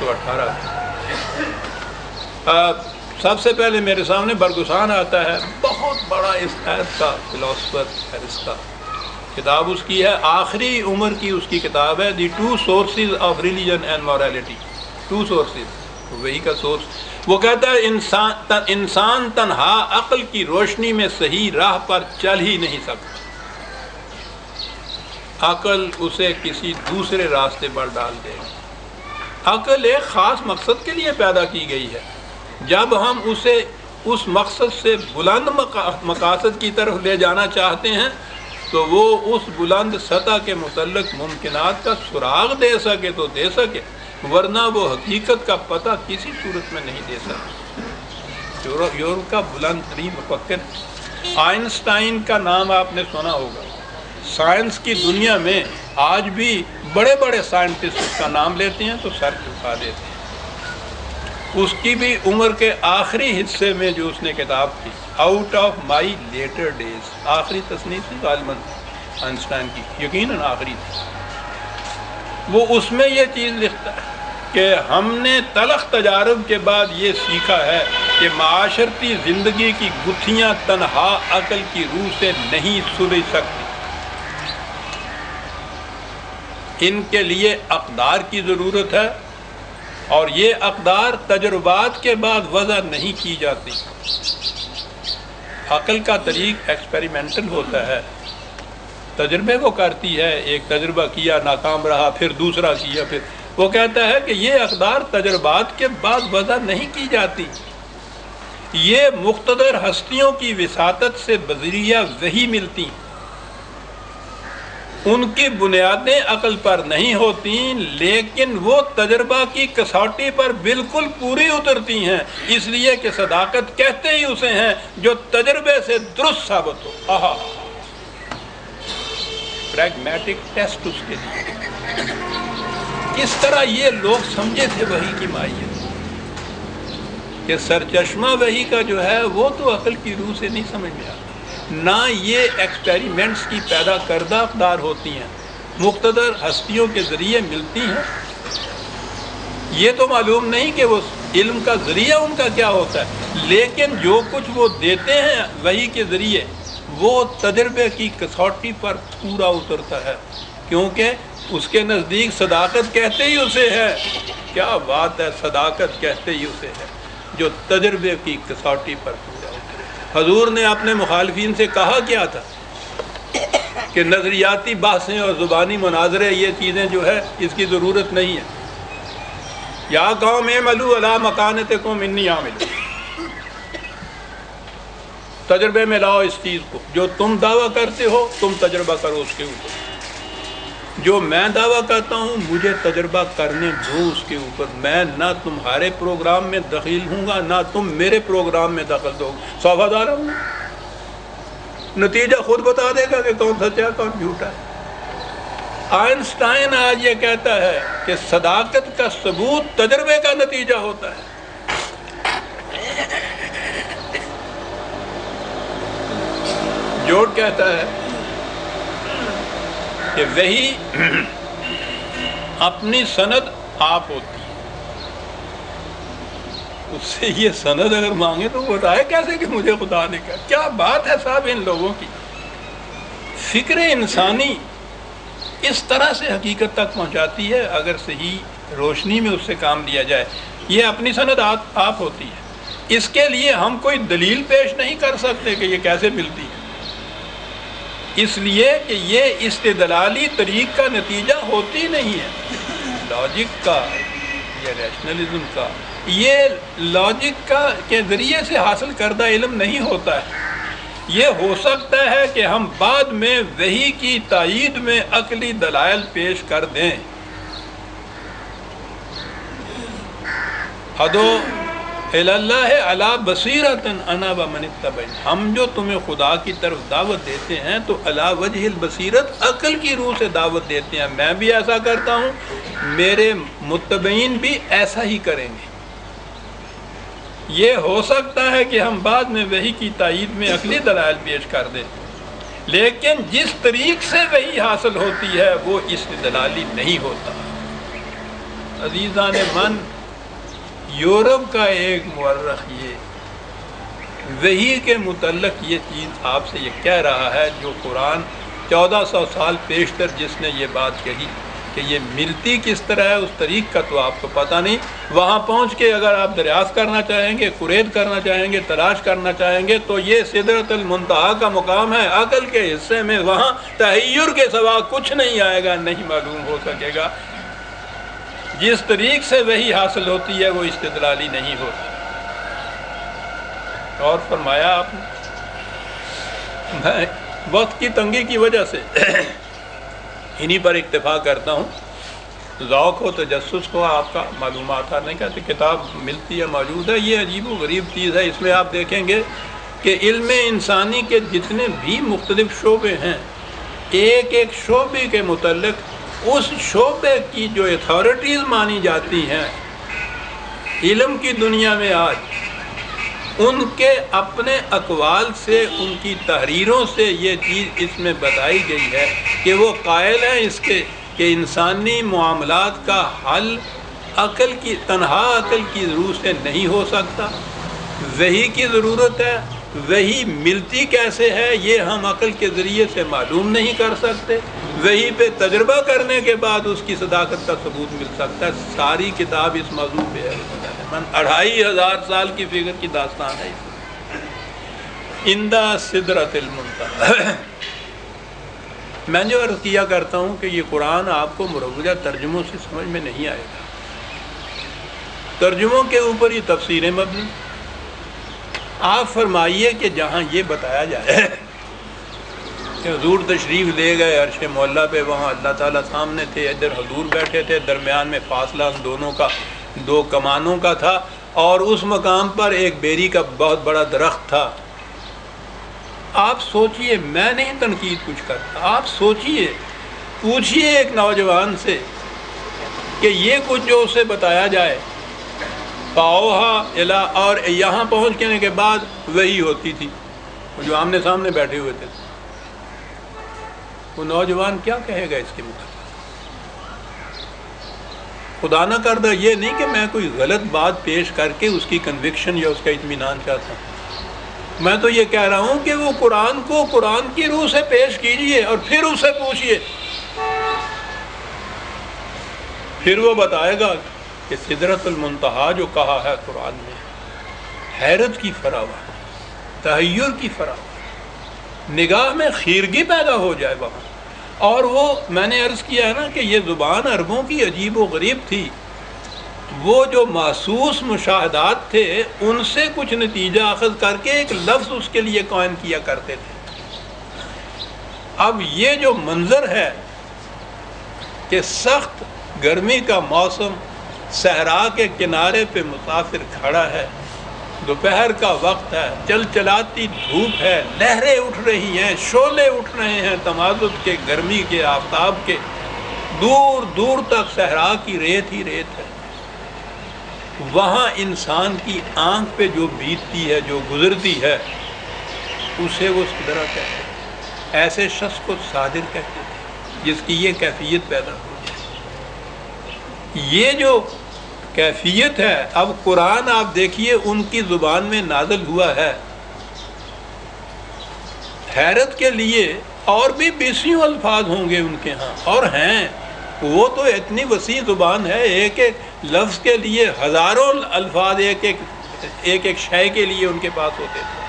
1918 سب سے پہلے میرے سامنے برگسان آتا ہے، بہت بڑا اس ایت کا فلاسفر ایرسٹا، کتاب اس کی ہے، آخری عمر کی اس کی کتاب ہے، the two sources of religion and morality, two sources, وہی کا سورس۔ وہ کہتا ہے انسان تنہا عقل کی روشنی میں صحیح راہ پر چل ہی نہیں سکتا، عقل اسے کسی دوسرے راستے پر ڈال دے گی۔ عقل ایک خاص مقصد کے لیے پیدا کی گئی ہے، جب ہم اسے اس مقصد سے بلند مقاصد کی طرف لے جانا چاہتے ہیں تو وہ اس بلند سطح کے متعلق ممکنات کا سراغ دے سکے تو دے سکے، ورنہ وہ حقیقت کا پتہ کسی صورت میں نہیں دے سکتا۔ یورپ کا بلند ترین مفکر آئنسٹائن کا نام آپ نے سنا ہوگا۔ سائنس کی دنیا میں آج بھی بڑے بڑے سائنٹسٹ کا نام لیتے ہیں تو سر جھکا دیتے ہیں۔ اس کی بھی عمر کے آخری حصے میں جو اس نے کتاب تھی out of my letter days, آخری تصنیف تھی غالباً آئنسٹائن کی، یقیناً آخری تھی، وہ اس میں یہ چیز لکھتا ہے کہ ہم نے تلخ تجارب کے بعد یہ سیکھا ہے کہ معاشرتی زندگی کی گتھیاں تنہا عقل کی روح سے نہیں سلجھ سکتی، ان کے لیے اقدار کی ضرورت ہے، اور یہ اقدار تجربات کے بعد وضع نہیں کی جاتی۔ عقل کا طریق ایکسپیریمنٹل ہوتا ہے، تجربے کو کرتی ہے، ایک تجربہ کیا ناکام رہا، پھر دوسرا کیا، پھر وہ کہتا ہے کہ یہ اقدار تجربات کے بعد وضع نہیں کی جاتی، یہ مقتدر ہستیوں کی وساطت سے بذریعہ وحی ملتی، ان کی بنیادیں عقل پر نہیں ہوتی، لیکن وہ تجربہ کی کسوٹی پر بالکل پوری اترتی ہیں، اس لیے کہ صداقت کہتے ہی اسے ہیں جو تجربے سے درست ثابت ہو۔ پریگمیٹک ٹیسٹ اس کے لیے۔ کس طرح یہ لوگ سمجھے تھے وحی کی ماہیت، کہ سرچشمہ وحی کا جو ہے وہ تو عقل کی روح سے نہیں سمجھ میں آتا، نہ یہ ایکسپیریمنٹس کی پیدا کردہ اقدار ہوتی ہیں، مقتدر ہستیوں کے ذریعے ملتی ہیں۔ یہ تو معلوم نہیں کہ وہ علم کا ذریعہ ان کا کیا ہوتا ہے، لیکن جو کچھ وہ دیتے ہیں وحی کے ذریعے وہ تجربے کی کسوٹی پر پورا اترتا ہے، کیونکہ اس کے نزدیک صداقت کہتے ہی اسے ہے، کیا بات ہے، صداقت کہتے ہی اسے ہے جو تجربے کی کسوٹی پر پورا اترے۔ حضور نے اپنے مخالفین سے کہا کیا تھا کہ نظریاتی بحثیں اور زبانی مناظرے یہ چیزیں جو ہے اس کی ضرورت نہیں ہے۔ یا قوم اعملوا علی مکانتکم انی عامل، تجربے میں لاؤ اس چیز کو، جو تم دعویٰ کرتے ہو تم تجربہ کرو اس کے اوپر، جو میں دعویٰ کرتا ہوں مجھے تجربہ کرنے دو اس کے اوپر، میں نہ تمہارے پروگرام میں دخیل ہوں گا نہ تم میرے پروگرام میں دخل دو گے، صوفادار ہوں، نتیجہ خود بتا دے گا کہ کون سچا کون جھوٹا ہے۔ آئنسٹائن آج یہ کہتا ہے کہ صداقت کا ثبوت تجربے کا نتیجہ ہوتا ہے۔ جوڑ کہتا ہے کہ وہی اپنی سند آپ ہوتی ہے، اس سے یہ سند اگر مانگے تو بتائے کیسے کہ مجھے خدا نے کہا۔ کیا بات ہے صاحب ان لوگوں کی، فکر انسانی اس طرح سے حقیقت تک پہنچاتی ہے اگر صحیح روشنی میں اس سے کام لیا جائے۔ یہ اپنی سند آپ ہوتی ہے، اس کے لیے ہم کوئی دلیل پیش نہیں کر سکتے کہ یہ کیسے ملتی ہے، اس لیے کہ یہ استدلالی طریق کا نتیجہ ہوتی نہیں ہے، لاجک کا یا ریشنلزم کا، یہ لاجک کا کے ذریعے سے حاصل کردہ علم نہیں ہوتا ہے۔ یہ ہو سکتا ہے کہ ہم بعد میں وحی کی تائید میں عقلی دلائل پیش کر دیں۔ ادو اللہ علی بصیرۃ انا ومن اتبعنی، ہم جو تمہیں خدا کی طرف دعوت دیتے ہیں تو علی وجہ البصیرت عقل کی روح سے دعوت دیتے ہیں، میں بھی ایسا کرتا ہوں، میرے متبعین بھی ایسا ہی کریں گے۔ یہ ہو سکتا ہے کہ ہم بعد میں وحی کی تائید میں عقلی دلائل پیش کر دیں، لیکن جس طریق سے وحی حاصل ہوتی ہے وہ استدلالی نہیں ہوتا۔ عزیزان من، یورپ کا ایک مورخ یہ وحی کے متعلق یہ چیز آپ سے یہ کہہ رہا ہے، جو قرآن 1400 سال پیشتر جس نے یہ بات کہی کہ یہ ملتی کس طرح ہے، اس طریق کا تو آپ کو پتہ نہیں۔ وہاں پہنچ کے اگر آپ دریافت کرنا چاہیں گے، قرید کرنا چاہیں گے، تلاش کرنا چاہیں گے، تو یہ سدرۃ المنتہا کا مقام ہے۔ عقل کے حصے میں وہاں تحیر کے سوا کچھ نہیں آئے گا، نہیں معلوم ہو سکے گا۔ جس طریق سے وہی حاصل ہوتی ہے وہ استدلالی نہیں ہوتی۔ اور فرمایا آپ نے، میں وقت کی تنگی کی وجہ سے انہی پر اکتفا کرتا ہوں۔ ذوق ہو، تجسس ہو آپ کا، معلومات نہیں کہتے، کتاب ملتی ہے، موجود ہے۔ یہ عجیب و غریب چیز ہے۔ اس میں آپ دیکھیں گے کہ علم انسانی کے جتنے بھی مختلف شعبے ہیں، ایک ایک شعبے کے متعلق اس شعبے کی جو اتھارٹیز مانی جاتی ہیں علم کی دنیا میں آج، ان کے اپنے اقوال سے، ان کی تحریروں سے یہ چیز اس میں بتائی گئی ہے کہ وہ قائل ہیں اس کے کہ انسانی معاملات کا حل تنہا عقل کی ضرورت سے نہیں ہو سکتا، وحی کی ضرورت ہے۔ وحی ملتی کیسے ہے یہ ہم عقل کے ذریعے سے معلوم نہیں کر سکتے، وحی پہ تجربہ کرنے کے بعد اس کی صداقت کا ثبوت مل سکتا ہے۔ ساری کتاب اس موضوع پہ ہے، 2500 سال کی فکر کی داستان ہے۔ عندہ سدرۃ المنتہا، میں جو عرض کیا کرتا ہوں کہ یہ قرآن آپ کو مروجہ ترجموں سے سمجھ میں نہیں آئے گا۔ ترجموں کے اوپر یہ تفسیریں مبنی۔ آپ فرمائیے کہ جہاں یہ بتایا جائے کہ حضور تشریف لے گئے عرش معلیٰ پہ، وہاں اللہ تعالیٰ سامنے تھے، ادھر حضور بیٹھے تھے، درمیان میں فاصلہ ان دونوں کا 2 کمانوں کا تھا، اور اس مقام پر ایک بیری کا بہت بڑا درخت تھا۔ آپ سوچئے، میں نہیں تنقید کچھ کرتا، آپ سوچئے، پوچھئے ایک نوجوان سے کہ یہ کچھ جو اسے بتایا جائے، فاوہا الا، اور یہاں پہنچنے کے بعد وہی ہوتی تھی، وہ جو آمنے سامنے بیٹھے ہوئے تھے، وہ نوجوان کیا کہے گا اس کے متعلق؟ خدا نہ کردہ یہ نہیں کہ میں کوئی غلط بات پیش کر کے اس کی کنوکشن یا اس کا اطمینان چاہتا ہوں، میں تو یہ کہہ رہا ہوں کہ وہ قرآن کو قرآن کی روح سے پیش کیجئے اور پھر اسے پوچھئے، پھر وہ بتائے گا کہ سدرۃ المنتہا جو کہا ہے قرآن میں، حیرت کی فراوان، تحیر کی فراوان، نگاہ میں خیرگی پیدا ہو جائے وہاں۔ اور وہ میں نے عرض کیا ہے نا کہ یہ زبان عربوں کی عجیب و غریب تھی، وہ جو محسوس مشاہدات تھے ان سے کچھ نتیجہ اخذ کر کے ایک لفظ اس کے لیے قائم کیا کرتے تھے۔ اب یہ جو منظر ہے کہ سخت گرمی کا موسم، صحرا کے کنارے پہ مسافر کھڑا ہے، دوپہر کا وقت ہے، چلچلاتی دھوپ ہے، لہریں اٹھ رہی ہیں، شعلے اٹھ رہے ہیں تمازج کے، گرمی کے، آفتاب کے، دور دور تک صحرا کی ریت ہی ریت ہے۔ وہاں انسان کی آنکھ پہ جو بیتتی ہے، جو گزرتی ہے، اسے وہ سدرا کہتے ہیں۔ ایسے شخص کو صادر کہتے تھے جس کی یہ کیفیت پیدا ہو جائے۔ یہ جو کیفیت ہے، اب قرآن آپ دیکھیے ان کی زبان میں نازل ہوا ہے، حیرت کے لیے اور بھی 20 الفاظ ہوں گے ان کے ہاں، اور ہیں، وہ تو اتنی وسیع زبان ہے، ایک ایک لفظ کے لیے ہزاروں الفاظ ایک ایک شے کے لیے ان کے پاس ہوتے تھے،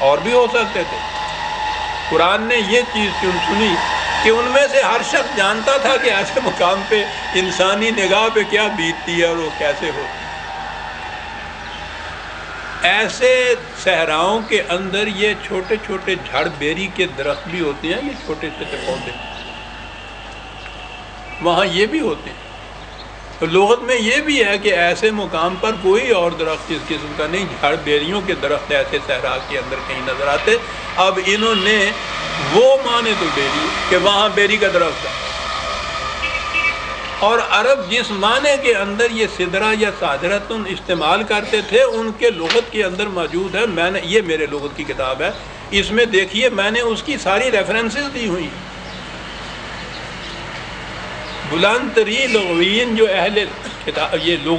اور بھی ہو سکتے تھے۔ قرآن نے یہ چیز چن سنی کہ ان میں سے ہر شخص جانتا تھا کہ ایسے مقام پہ انسانی نگاہ پہ کیا بیتتی ہے اور وہ کیسے ہوتی ہے۔ ایسے صحراؤں کے اندر یہ چھوٹے چھوٹے جھڑ بیری کے درخت بھی ہوتے ہیں، یہ چھوٹے چھوٹے پودے، وہاں یہ بھی ہوتے ہیں۔ تو لغت میں یہ بھی ہے کہ ایسے مقام پر کوئی اور درخت اس قسم کا نہیں، جھڑ بیریوں کے درخت ایسے صحرا کے اندر کہیں نظر آتے۔ اب انہوں نے وہ مانے تو بیری کہ وہاں بیری کا درخت ہے، اور عرب جس معنی کے اندر یہ سدرا یا سادرتن استعمال کرتے تھے ان کے لغت کے اندر موجود ہے۔ میں نے، یہ میرے لغت کی کتاب ہے، اس میں دیکھیے میں نے اس کی ساری ریفرنسز دی ہوئی ہیں۔ بلند ترین لغویین جو اہل کتاب، یہ لوگ